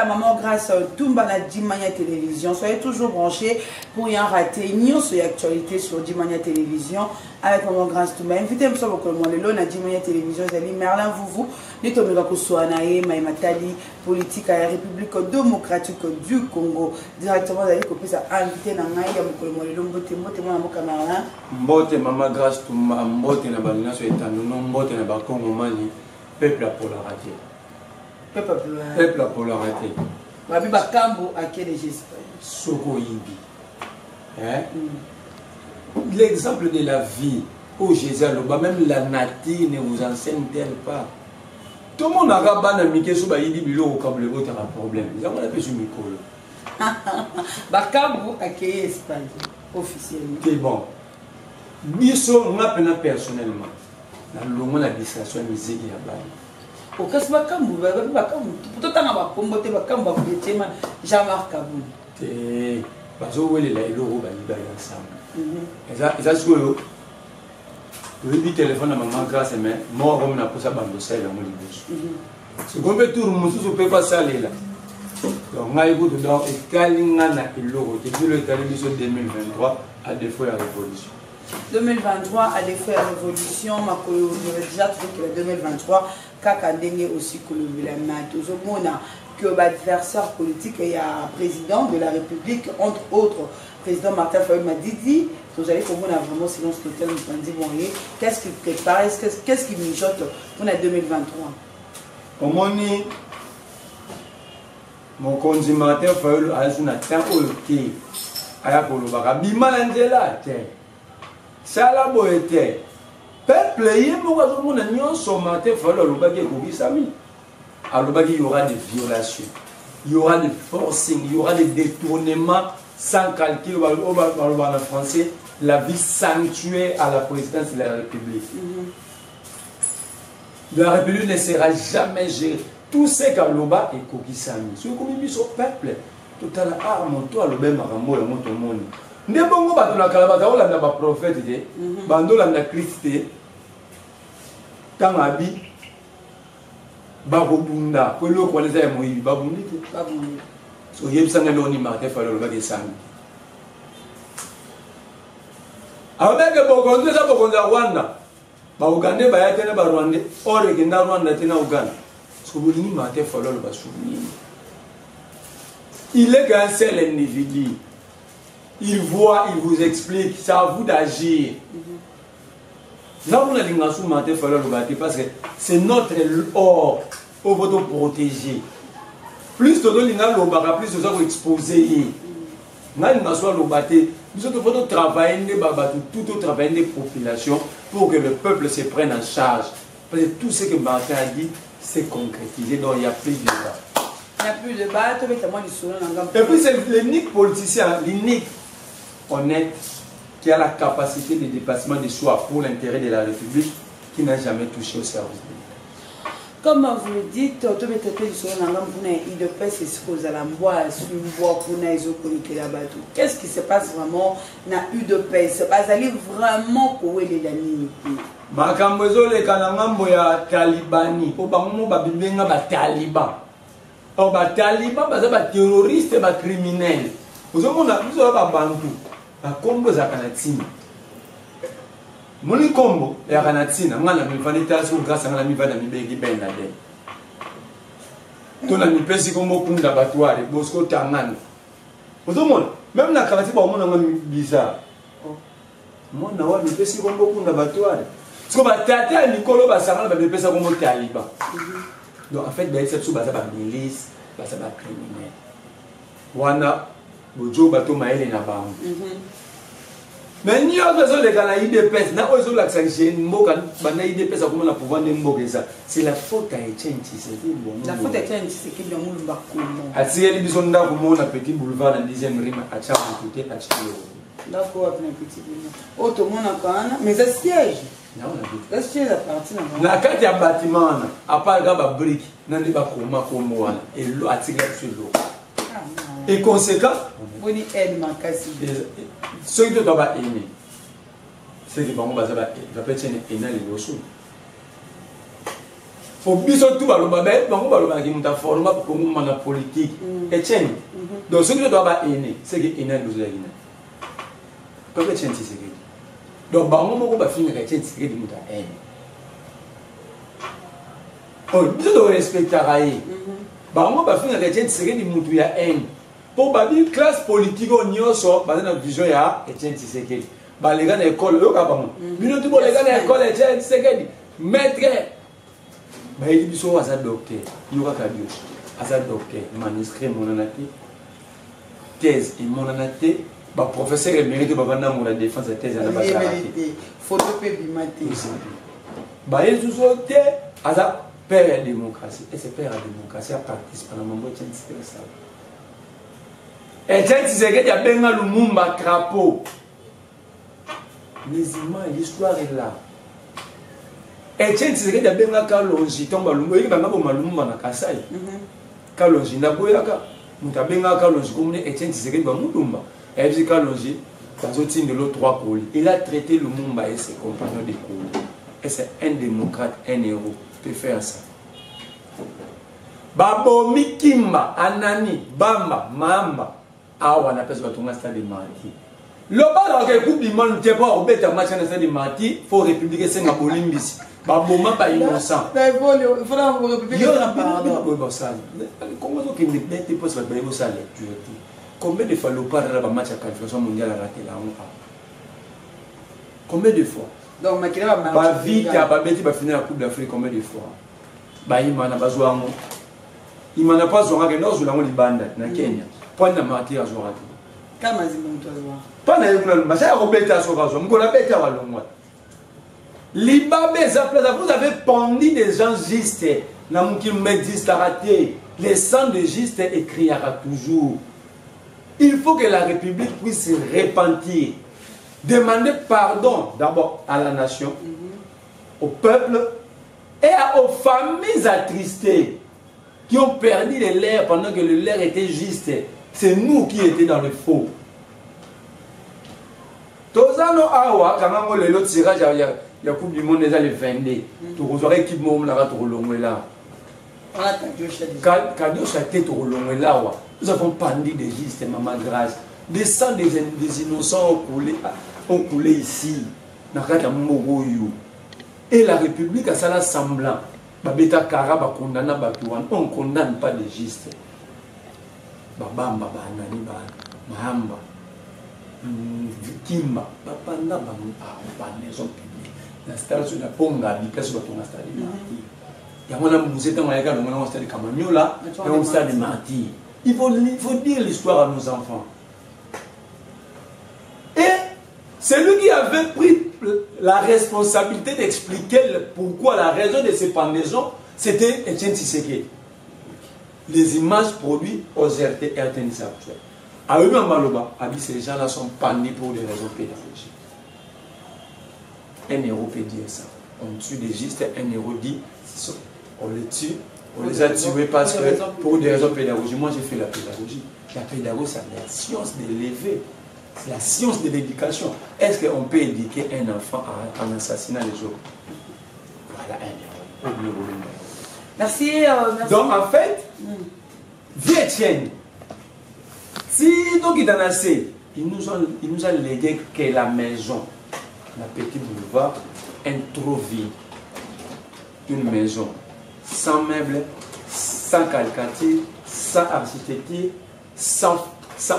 la maman grâce Tumba na Dimania Télévision. Soyez toujours branchés pour rien rater ni sur l'actualité sur Dimania Télévision avec maman grâce Tumba. Invitez-moi sur le monde na Dimania Télévision. Zali Merlin vous ni tomeka ko soanae Matali politique à la République démocratique du Congo. Directement zali ko pesa invité na ngai ya mokolo molelo mbote mwana mo Cameroun. Mbote maman grâce Tumba mbote na balina so etano no mbote na ba Congo mani peuple à polarité. Peuple à polarité. Babi bakambo à quel j'espère. Soko yibi. Hein? L'exemple de la vie au Jésus, même la nature ne vous enseigne-t-elle pas? Tout le monde a rabat dans Mickey sur Baïdi Bilo au câble votre problème. Ils ont appelé sur Mikolo. Bakambo à quel Espagne officiellement. C'est bon. Biso, on a peine personnellement. Dans le monde de l'administration musique et la balle. Au cas où bakambo, tout temps on va combattre bakambo pour les thèmes Jean-Marc Kaboul. C'est parce que vous voyez là, ils ont baillé ensemble. Et ça c'est quoi? Oui, le téléphone à maman grâce à moi, moi comme na posa bando ça là mon libos. C'est qu'on peut tout mususu peut pas ça là. Donc ngai bout donc et kalinga na iloro qui dit le télévision 2023 à défaut la révolution. 2023 à défaut la révolution, ma collègue déjà trouvé que 2023 kaka ndenge aussi que le vilama toujours mona que l'adversaire politique et un président de la République entre autres président Martin Fayulu m'a dit vous allez pour moi vraiment silence total nous dit bon qu'est-ce qu'il prépare qu'est-ce qu'il mijote pour la 2023 comment ni mon conduit Martin Fayulu a une temps qui aya pour le baka bimalandela te ça la boete peuple yé mo ka mo na nyonso Martin Fayulu le baka ko bisami alors il y aura des violations, il y aura des forcing, il y aura des détournements sans calcul. En français, la vie sanctuaire à la présidence de la République. La République ne sera jamais gérée. Tout ce qu'Aloba est Kokisami. Ce qu'on mis sur le peuple, tout à l'heure, ah, mon toit, le même Rambo, le monde. Ne bon pas de la calabata, on a prophète, bando la Christ, tant habit. Babunda, pour le coup, les amis, ils babundi. So, il y a un peu de Martin Fayulu le sang. Avec le Bogondo, ça Bogondo Rwanda. Baougandais, Bayatena, Rwanda, Oregenda, Rwanda, Tena, Ouganda. Ce que vous dites, Martin Fayulu va souvenir. Il est qu'un seul individu. Il voit, il vous explique, c'est à vous d'agir. Là, on a dit que Martin Fayulu parce que c'est notre or pour vous protéger. Plus de gens plus de gens exposés. Nous devons travailler tout au travail des populations pour que le peuple se prenne en charge. Parce que tout ce que Martin a dit, c'est concrétisé. Donc il n'y a plus de débat. Il n'y a plus de débat. Et puis c'est l'unique politicien, l'unique honnête, qui a la capacité de dépassement de soi pour l'intérêt de la République, qui n'a jamais touché au service public. Comme vous le dites, qu'est-ce qui se passe vraiment dans l'UDPS? C'est pas aller vraiment pour les amis. Makambozo le kanangambo ya talibani, obango babibenga ba taliban. Or ba taliban baza ba terroriste ba criminel. Vous avez ba bantu. Kombo za kanatina muli kombo ya kanatina ngana mivanita so grâce ngana mivana mibegi benda de tona mipesi kombo kunda batware bosko tangana ozomona même na kalati ba omona ngami bizarre mona wa mipesi kombo kunda batware so batata mikolo basangana ba mipesa kombo taliban donc en fait ba exception baza ba milice baza ba criminel wana bojo bato maele na bango. Mais nous avons besoin de la IDPS. Nous avons besoin de la IDPS à comment la pouvoir de Mbogeza. C'est la faute à Etienne Tshisekedi. La faute à Etienne Tshisekedi de Moulumba. À Thierry Bisonda, comme on a petit boulevard dans le 10e rime à Tchao, côté à Tchao. D'accord, un petit boulevard. Oh, tout le monde a quand même. Mais c'est siège. Non, on a dit. Le siège à partir de la carte de bâtiment, à part la brique, n'a pas comme moi. Et l'eau a tiré sur l'eau. Et conséquent, ceux qui doivent aimer, ceux qui vont aimer, faut biso tout baloba ben bango baloba ki muta forma pour nous mana politique Etienne donc ce que doit ba aîné c'est que aîné nous la guinée comme Etienne c'est que donc bango moko ba finir Etienne c'est que muta aîné oh biso doit respecter raé bango ba finir Etienne c'est que mutu ya aîné pour ba bi classe politique on nyoso ba na vision ya Etienne c'est que ba les gars na école yo ka bango bino tout les gars na école Etienne c'est que maître bah il dit so asa docteur il y aura qu'à dire asa docteur manuscrit monanate thèse et monanate bah professeur émérite bah vendre mon la défense de thèse à la base photo pe bimate bah il dit so te asa père de démocratie et c'est père de démocratie à participer à la mambo tient c'est ça et tient c'est que il y a benga Lumumba crapaud les images l'histoire est là. Etienne Tshisekedi abenga Kalonji tomba lungo yiki banga boma Lumumba na Kasai Kalonji na boyaka mutabenga Kalonji comme Etienne Tshisekedi ba Mulumba et puis Kalonji bazotinde le 3 colis il a traité Lumumba et ses compagnons de colis et c'est un démocrate un héros peut faire ça Babo Mikimba Anani Bamba Mamba awa na pesa batunga stade Marti Loba la coupe du monde t'es pas au bête match na stade Marti faut république senga bolimbisi Baboma pas innocent. Il faut la république pardon. Comment est-ce qu'il n'est pas possible de faire lecture? Combien de fois le parle dans le match à qualification mondiale a raté la honte? Combien de fois? Donc Makila va pas vite à pas bête va finir la Coupe d'Afrique combien de fois? Bah il m'en a pas joué. Il m'en a pas joué que nous jouons les bandes na Kenya. Point na marqué à jouer. Kama zimbo toi. Pas na yule match à Robert à jouer. M'ko la bête à walongwa. Vous avez pendu des gens justes. Les sangs de justes écrira toujours. Il faut que la République puisse se repentir. Demander pardon d'abord à la nation, au peuple et aux familles attristées qui ont perdu les leurs pendant que le leur était juste. C'est nous qui étions dans le faux. Tozano awa, quand on le tirage, la Coupe du Monde déjà le 22. Tu reçois l'équipe Mom là, tu relonges là. On a Cadio chaté, tu relonges là. Nous avons pendu des justes, maman grâce. Des sangs des innocents ont coulé ici. Et la République a ça semblant. Babeta Kara condamne Batouan. On ne condamne pas des justes. Babamba, Banani, Mahamba, Kimba, Babanda, maison publique. La station de Ponga, il place sur ton stade de martyr. Il y a mon amour, c'est un stade de Camagnola, et un stade de martyr. Il faut dire l'histoire à nos enfants. Et c'est lui qui avait pris la responsabilité d'expliquer pourquoi la raison de ces pendaisons, c'était Etienne Tshisekedi. Les images produites aux RT actuelles. À eux, Maloba a dit que ces gens-là sont pendus pour des raisons pédagogiques. Un héros peut dire ça. On tue des justes, un héros dit on les tue, on les a tués parce que pour des raisons pédagogiques. Moi j'ai fait la pédagogie. La pédagogie, c'est la science de l'élever. C'est la science de l'éducation. Est-ce qu'on peut éduquer un enfant en assassinant les autres? Voilà un héros. Merci, merci. Donc en fait, Etienne, si donc il en a assez, il nous a légué que la maison, la petite boulevard, est trop vide. Une maison sans meubles, sans calcature, sans architecture, sans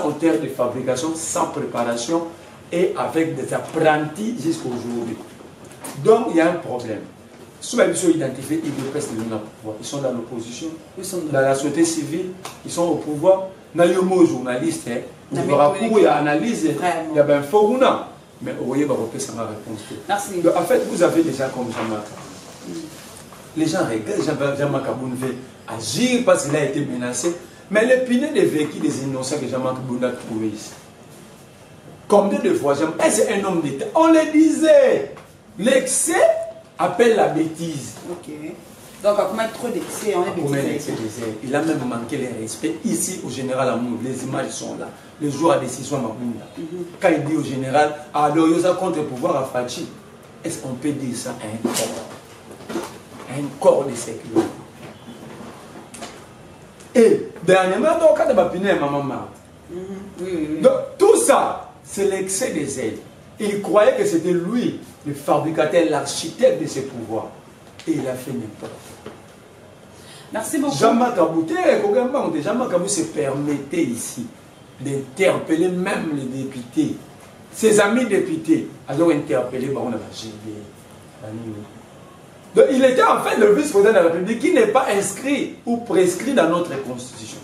hauteur de fabrication, sans préparation et avec des apprentis jusqu'à aujourd'hui. Donc il y a un problème. Sous la mission identifiée, ils sont dans l'opposition, dans la société civile, ils sont au pouvoir. Dans le mot journaliste, il y aura pour analyse, il y a un faux. Mais vous voyez, ça m'a répondu. En fait, vous avez déjà comme Jean-Marc. Les gens regardent Jean-Marc Aboun veut agir parce qu'il a été menacé. Mais l'opinion des vécus des innocents que Jean-Marc Aboun a trouvé ici. Combien de fois, c'est un homme d'État. On le disait, l'excès appelle la bêtise. Ok. Donc, à combien trop d'excès, on est bêtise. Il a même manqué le respect. Ici, au général Amour, les images sont là. Le jour à décision Mabounda. Quand il dit au général, alors il y a contre-pouvoir à Fachi. Est-ce qu'on peut dire ça à un corps? un corps de sécurité. Et dernièrement, dans le cas de Bapiné et Maman Marthe. Donc tout ça, c'est l'excès des aides. Il croyait que c'était lui, le fabricateur, l'architecte de ses pouvoirs. Et il a fait n'importe quoi. Merci beaucoup. Jean-Marc Kabouté, Jean-Marc Kabouté se permettait ici d'interpeller même les députés. Ses amis députés, alors interpellé, on a donc il était en fait le vice-président de la République qui n'est pas inscrit ou prescrit dans notre constitution.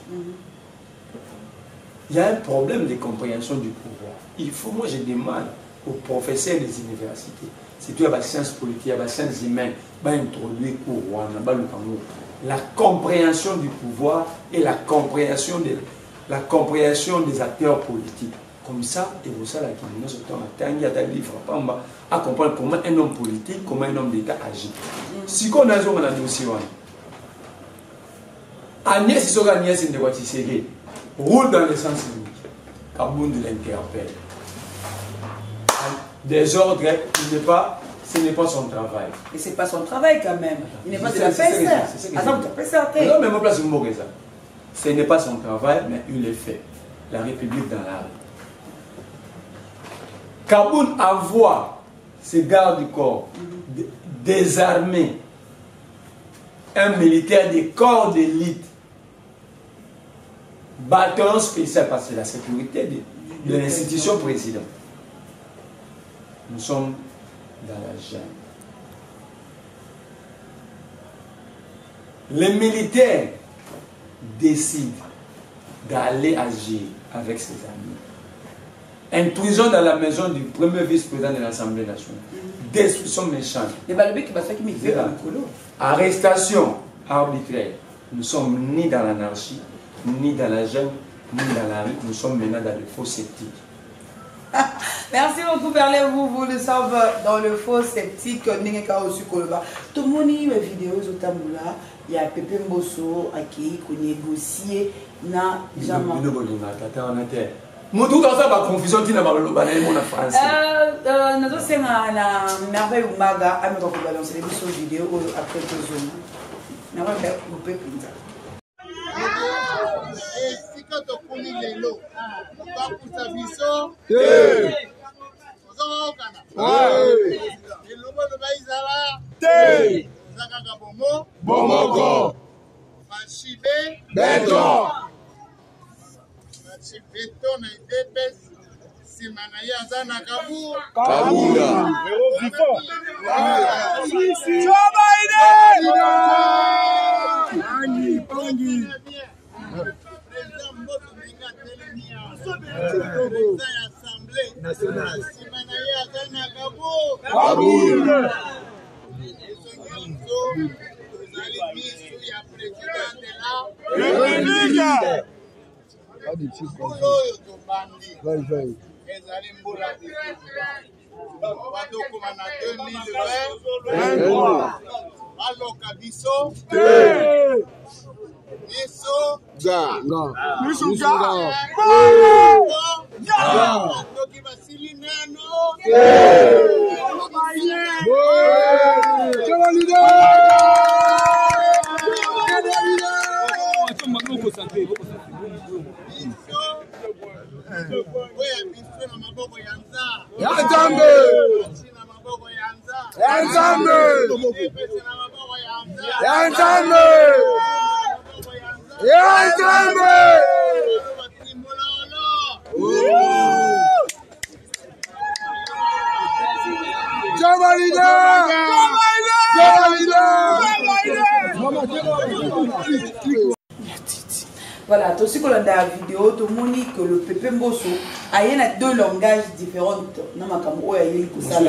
Il y a un problème de compréhension du pouvoir. Il faut, moi je demande aux professeurs des universités, surtout à la science politique, à la science humaine, d'introduire la compréhension du pouvoir et la compréhension des acteurs politiques. Comme ça, et vous savez, il y a des livres à comprendre comment un homme politique, comment un homme d'État agit. Si on a un dossier, Agnès Ndewati roule dans le sens unique. Kabound l'interpelle. Désordre, ce n'est pas son travail. Et ce n'est pas son travail quand même. Il n'est pas de la PSR. Attends, tu as PSR. Non, mais moi, place ce n'est pas son travail, mais il le fait. La République dans la rue. Kabound envoie ses gardes du corps désarmer un militaire des corps d'élite, bataillon spécial, parce que c'est la sécurité de l'institution présidente. Nous sommes dans la jungle. Les militaires décident d'aller agir avec ses amis. Intrusons dans la maison du premier vice-président de l'Assemblée nationale. Destruction méchante. Arrestation arbitraire. Nous sommes ni dans l'anarchie, ni dans la jungle, ni dans la rue. Nous sommes maintenant dans le faux sceptique. Merci beaucoup, Berlin. Vous le savez, dans le faux sceptique, tout le monde a une vidéo il y a Pépé Mbosso qui a négocié na Jean-Marc. Tout dans ça, la confusion qui n'a pas le français. Nous avons une merveille où Maga a balancer les vidéos après 2 zones. Nous avons fait si quand on connaît les lots, pas pour sa vision, voilà, tout ce que l'on a dans la vidéo, tout le monde dit que le Pépé Mbosso a 2 langages différents. Non, mais comme il y a eu ça.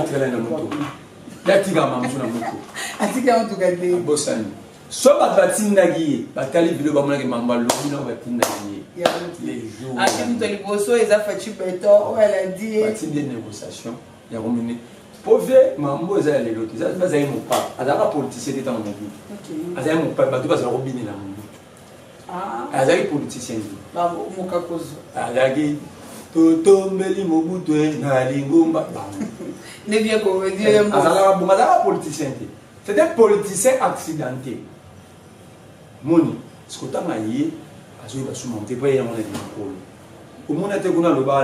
Pauvre mambo za les lotis ça va zaïmo pas azara politicien était en mobu azaïmo pas bato ba za robine na mobu azari politicien ba moka kozo azagi toto mbeli mobu to na lingomba ne bien ko dire azara politicien C'est un politicien accidenté. Moni, ce que tu as dit, c'est que tu as monté pour y aller. Au moment où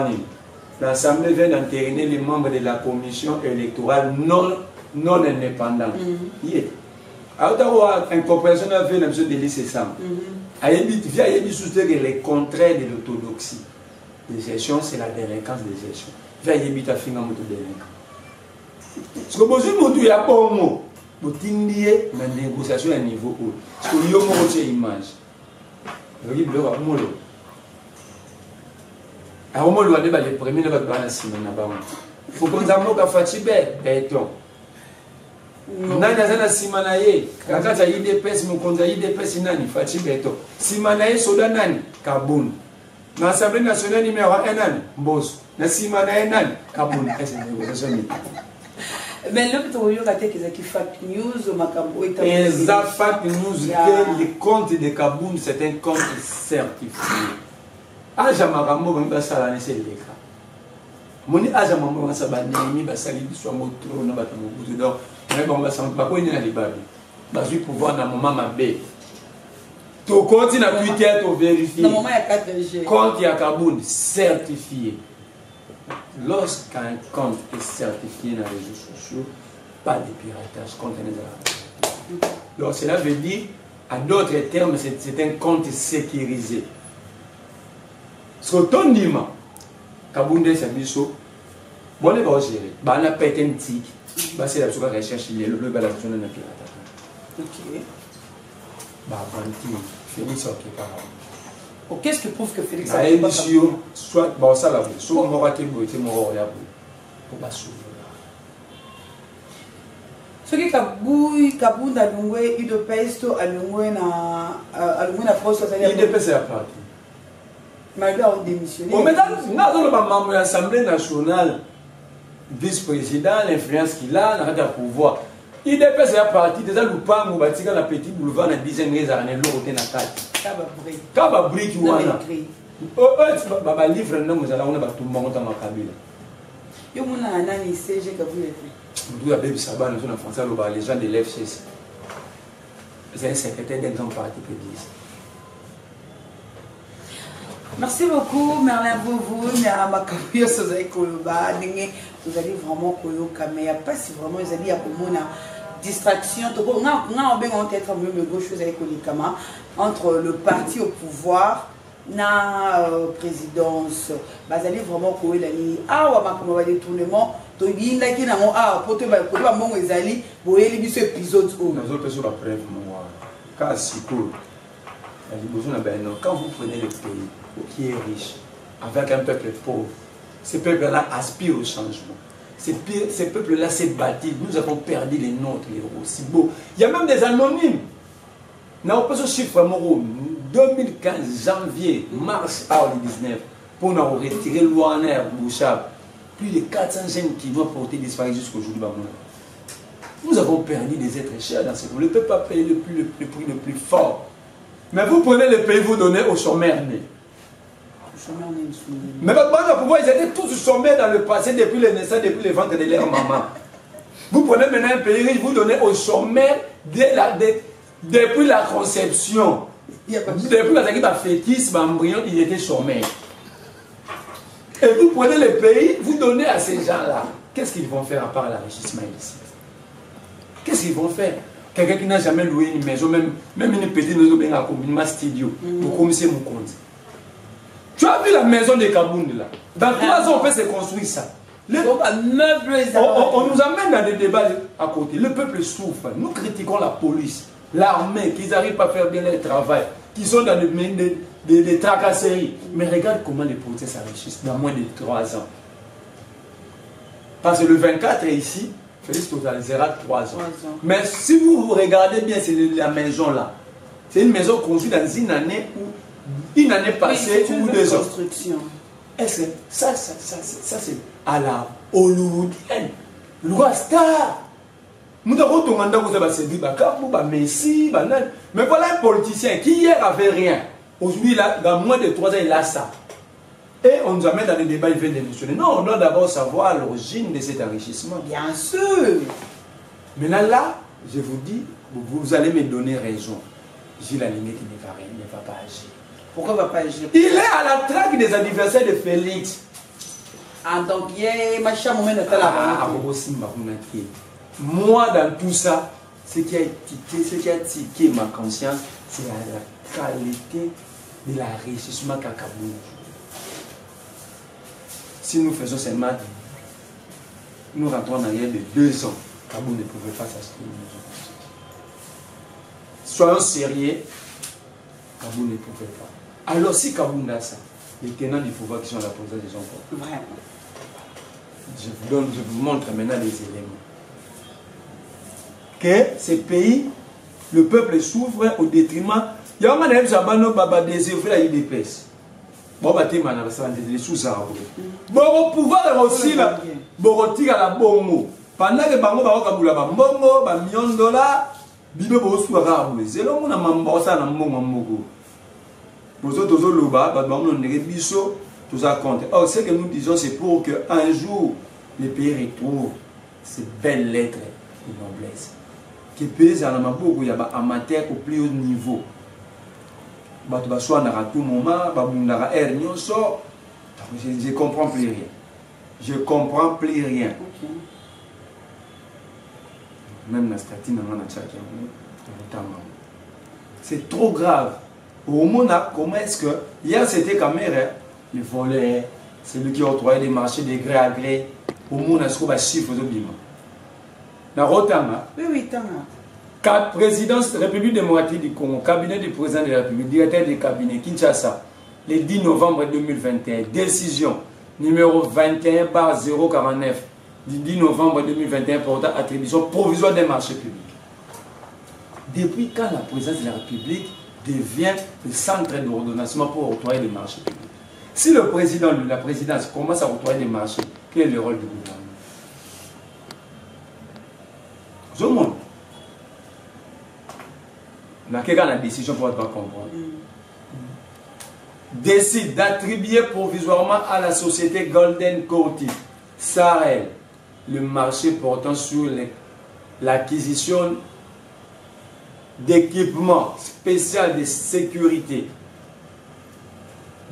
l'Assemblée vient d'entériner les membres de la commission électorale non indépendante. Alors, une compréhension avec M. Delis et Sam. Il y a les contraires de l'orthodoxie. Les gestions, c'est la délinquance des gestions. Il y a des délinquants. Parce que il y a un bon mot. Il y a une négociation à niveau haut. Parce qu'il y a une image. Il y a une image. Alors, moi, je vais les premiers, je vais il faut qu'on ait un fatigué, béton. Nani azana simana ye kakata IDPS mukonza IDPS nani Fachi Beto simana ye soda nani Kabun na Assemblée nationale numéro 1 nani Mbosso na simana ye nani Kabun mais le petit oyo kate qui fake news makambo eta exact fake news que le compte de Kabun c'est un compte certifié aja makambo ngba sala ne seleka moni aja mambo ngasa banemi basali biswa motro na bato mobutu donc mais bon, on va pas aller à l'Ibab. Parce que pouvoir dans le moment mabé. Ton compte n'a plus qu'à vérifier. Dans le moment il y a 4G. Compte il y a Kaboun certifié. Lorsqu'un compte est certifié dans les réseaux sociaux, pas de piratage contre les Arabes. Donc cela veut dire, à d'autres termes, c'est un compte sécurisé. Ce que ton dit, Kaboun de Sabiso, bon, on va gérer. On a pété un tic. C'est la recherche, le balation de la piratage. Ok. Qu'est-ce qui prouve que Félix a été soit bon, ça là, soit on aura été beauté, on aura été pour la soulever. Ce qui est Kaboun a loué, il de pesto a loué na poste. Il de pesto à partir. Malgré avoir démissionné. Bon, mais dans le membre de l'Assemblée nationale, vice-président, l'influence qu'il a, dans le pouvoir. Il dépêche à partir de ça, le pan, on va tirer la petite boulevard, la dizaine de années, l'eau, on a 4. Kababri, qui wana. Baba livre, non, nous allons avoir tout le monde dans ma cabine. Il y a un an, CG, que vous avez fait. Nous avons Saban, nous sommes en français, les gens de l'FCC. C'est un secrétaire d'un grand parti qui dit. Merci beaucoup, Merlin Bouvou, Merlin Makabio, Sozaï Koloba, vous allez vraiment koyoka, mais il n'y a pas si vraiment ils allaient à une distraction. On a peut-être même gauche entre le parti au pouvoir, la présidence. Vous allez vraiment koyoka. Ah, on va détournement. To yinda ki na mo ah poto ba ko ba mongo ezali boyeli biso épisode o na zo peso ba preuve moi ka siko quand vous prenez le pays qui est riche avec un peuple pauvre, ce peuple-là aspire au changement. Ces peuples-là s'est bâti. Nous avons perdu les nôtres, les héros. C'est beau. Il y a même des anonymes. Nous n'avons pas ce chiffre, 2015, janvier, mars, avril 19, pour nous retirer Louaner, Bouchab. Plus de 400 jeunes qui vont porter disparu jusqu'aujourd'hui. Nous avons perdu des êtres chers dans ce pays. On ne peut pas payer le prix le plus fort. Mais vous prenez le pays, vous donnez aux chômeurs. Mais votre banque de pouvoir, ils étaient tous sommés dans le passé depuis les naissances, depuis les ventes de leur maman. Vous prenez maintenant un pays riche, vous donnez aux chômeurs depuis la conception. Depuis la fœtus, l'embryon, il était chômeur. Et vous prenez le pays, vous donnez à ces gens-là. Qu'est-ce qu'ils vont faire à part l'enrichissement ici? Qu'est-ce qu'ils vont faire? Quelqu'un qui n'a jamais loué une maison, même une petite maison, comme un studio, pour commencer mon compte. Tu as vu la maison de Kaboun là? Dans 3 ans, on peut se construire ça. On nous amène dans des débats à côté. Le peuple souffre. Nous critiquons la police, l'armée, qu'ils n'arrivent pas à faire bien leur travail, qu'ils sont dans des tracasseries. Mais regarde comment les policiers s'enrichissent dans moins de 3 ans. Parce que le 24 est ici, Félix totalisera 3 ans. Mais si vous regardez bien, c'est la maison là. C'est une maison construite dans une année passée ou 2 ans. Est-ce que ça c'est à la hollywoodienne? L'Ouastar. Nous avons demandé à vous se dire, Messi, mais voilà un politicien qui hier avait rien. Aujourd'hui, dans moins de 3 ans, il a ça. Et on nous amène dans les débats, il vient d'émissionner. Non, on doit d'abord savoir l'origine de cet enrichissement. Bien sûr. Maintenant là, je vous dis, vous allez me donner raison. Gilles Alingué qui ne va pas agir. Pourquoi il ne va pas agir? Il est à la traque des adversaires de Félix. Ah, donc, il y a machin moment de la moi, dans tout ça, ce qui a tiqué ma conscience, c'est la qualité de l'enrichissement Kakabou. Si nous faisons seulement, nous rentrons en arrière de 2 ans, Kabou ne pouvait pas s'acheter une maison. Soyons sérieux, Kabou ne pouvait pas. Alors si Kabou n'a ça, les tenants du pouvoir qui sont à la présidence des enfants. Vraiment. Je vous montre maintenant les éléments. Que ces pays, le peuple souffre au détriment. Il y a un moment qui désire la UDPS. Bon, bah, t'es malade, ça va être les sous-arbres. Bon, pouvoir aussi, bon, tire à la bongo. Pendant que bango ba okabula ba mbongo ba million de dollars, bido bo suara abule. C'est là on a mambosa na mbongo moko. Bozo tozo loba, ba bango ndenge biso, tout ça compte. Or, ce que nous disons, c'est pour que un jour les pays retrouvent ces belles lettres de noblesse. Que pays à la maboko ya ba amateur au plus haut niveau. Ba to ba soa na tout moment, ba bundara air nyonso. Je comprends plus rien. Je comprends plus rien. Okay. Même la statine, c'est trop grave. Au monde, comment est-ce que hier c'était caméra, les volets, c'est lui qui a octroyé des marchés de gré à gré. Au monde, est-ce qu'on va chiffre de bima? La Rotama. Oui, tant. Présidence de la République démocratique du Congo, cabinet du président de la République, directeur du cabinet Kinshasa, le 10 novembre 2021, décision numéro 21/049. Du 10 novembre 2021 portant attribution provisoire des marchés publics. Depuis quand la présidence de la République devient le centre d'ordonnancement pour octroyer des marchés publics? Si le président, la présidence commence à octroyer des marchés, quel est le rôle du gouvernement? Je vous montre. La décision pour pas comprendre. Décide d'attribuer provisoirement à la société Golden Courtier Sahel le marché portant sur l'acquisition d'équipements spéciaux de sécurité,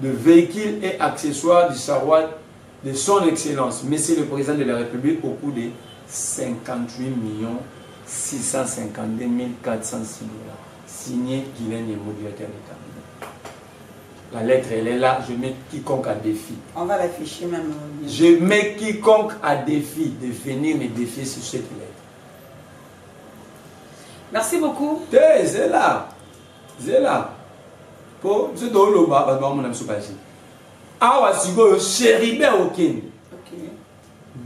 de véhicules et accessoires du savoir de son Excellence, Monsieur le Président de la République, au coût de 58 652 406 $. Signé Guylaine Yemo, directeur du cabinet. La lettre, elle est là, je mets quiconque à défi. On va l'afficher même. Je mets quiconque à défi de venir me défier sur cette lettre. Merci beaucoup. C'est là. C'est là. Pour ce dont le bas, on a soupagé. Awa Sigo, Chéribé Oken.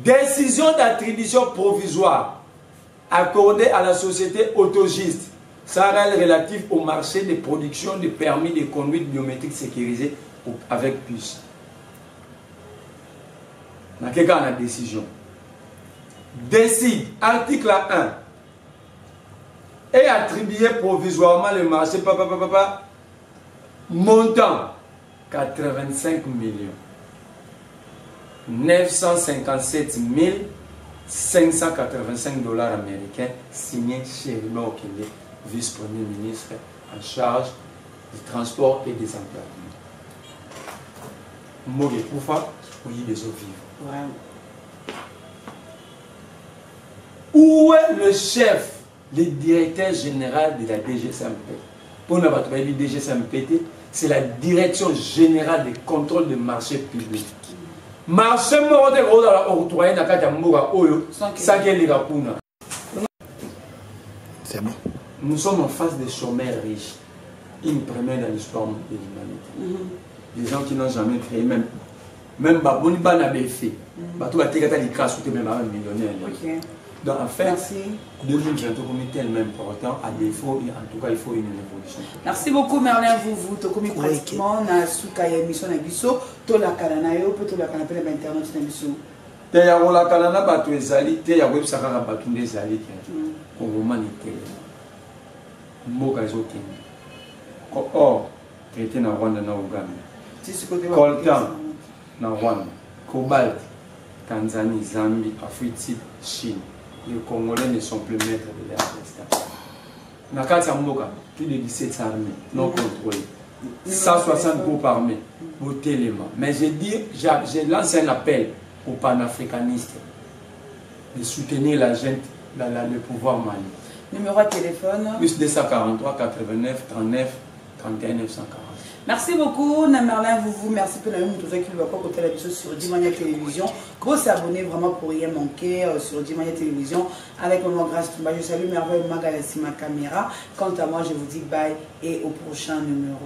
Décision d'attribution provisoire accordée à la société Autogiste Sahel relative au marché de production de permis de conduite biométrique sécurisé avec puce. Dans quel cas on a décision? Décide, article 1, et attribuer provisoirement le marché, montant 85 957 585 $ américains, signé Chéribé Okende, vice-premier ministre en charge du transport et des emplois. Mogé Koufa, oui, des eaux vives. Ouais. Où est le chef, le directeur général de la DGSMPT? Pour ne pas trouver le DGSMPT, c'est la direction générale des contrôles de marché public. Marché morte gros dans la octroyé na kati mboka oyo sakeleka kuna. C'est bon. Nous sommes en face des chômeurs riches, une première dans l'histoire de l'humanité. Des gens qui n'ont jamais créé même baboni bana befe. Bato batekata likas ou même un millionnaire. Donc en fait, 2020 comme tellement important, à défaut, en tout cas il faut une révolution. Merci beaucoup Merlin vous tokomi pratiquement na suka ya émission na biso to la kanana yo peut to la kanana pe na internet na biso. Te ya la kanana bato ezali te ya web saka bato ndezali ke. Ko humanité. Mboka ezokende. Ko or traité na Rwanda na Uganda. Coltan na Rwanda. Cobalt Tanzanie, Zambie, Afrique, Chine. les Congolais ne sont plus maîtres de l'arrestation. Nakati Amboka, plus de 17 armées non contrôlées. 160 groupes armés au Téléma. Mais j'ai lancé un appel aux panafricanistes de soutenir la gente, le pouvoir malien. Numéro de téléphone Plus 243 89 39 31 940. Merci beaucoup, Namerlin, merci pour tout ça qui va pas côté la sur Dimania Télévision. Gros s'abonner vraiment pour rien manquer sur Dimania Télévision avec mon grand Stumba. Je salue merveilleusement Galassi ma caméra. Quant à moi, je vous dis bye et au prochain numéro.